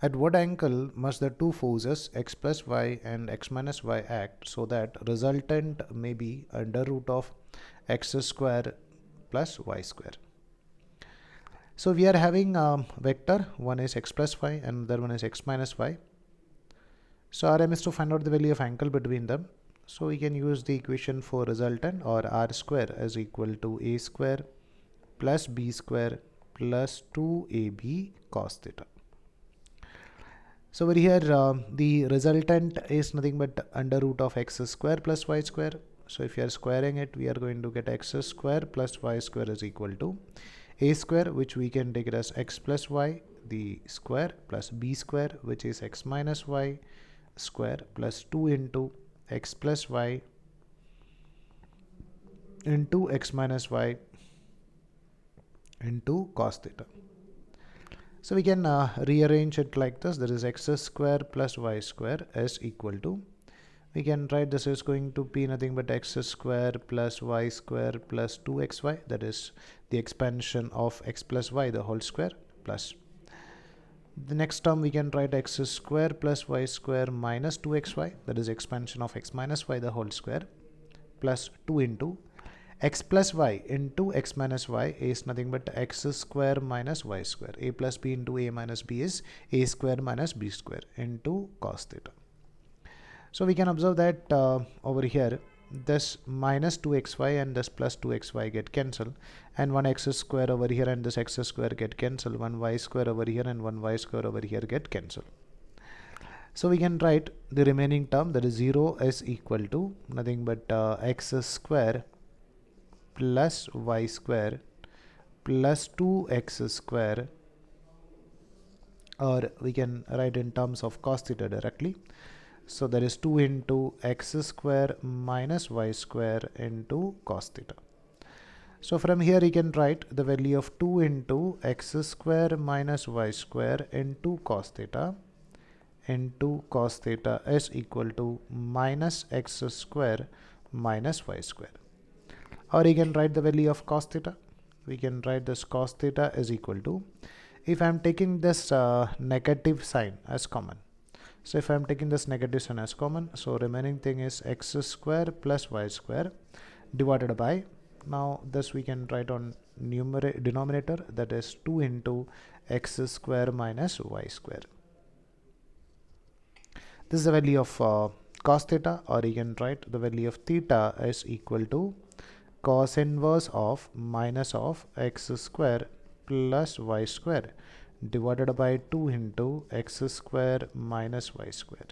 At what angle must the two forces x plus y and x minus y act so that resultant may be under root of x square plus y square? So we are having a vector, one is x plus y and the other one is x minus y. So our aim is to find out the value of angle between them. So we can use the equation for resultant, or r square is equal to a square plus b square plus 2ab cos theta. So over here the resultant is nothing but under root of x square plus y square. So if you are squaring it, we are going to get x square plus y square is equal to a square, which we can take it as x plus y the square, plus b square, which is x minus y square, plus 2 into x plus y into x minus y into cos theta. So we can rearrange it like this. There is x square plus y square is equal to, we can write this is going to be nothing but x square plus y square plus 2xy, that is the expansion of x plus y the whole square, plus the next term we can write x square plus y square minus 2xy, that is expansion of x minus y the whole square, plus 2 into x plus y into x minus y is nothing but x square minus y square. A plus b into a minus b is a square minus b square into cos theta. So we can observe that over here this minus 2xy and this plus 2xy get cancelled, and one x square over here and this x square get cancelled, one y square over here and one y square over here get cancelled. So we can write the remaining term, that is 0 is equal to nothing but x square plus y square plus 2x square, or we can write in terms of cos theta directly. So that is 2 into x square minus y square into cos theta. So from here you can write the value of 2 into x square minus y square into cos theta is equal to minus x square minus y square. Or you can write the value of cos theta. We can write this cos theta is equal to, if I am taking this negative sign as common. So if I am taking this negative sign as common, so remaining thing is x square plus y square divided by, now this we can write on denominator, that is 2 into x square minus y square. This is the value of cos theta, or you can write the value of theta is equal to cos inverse of minus of x square plus y square divided by 2 into x square minus y square.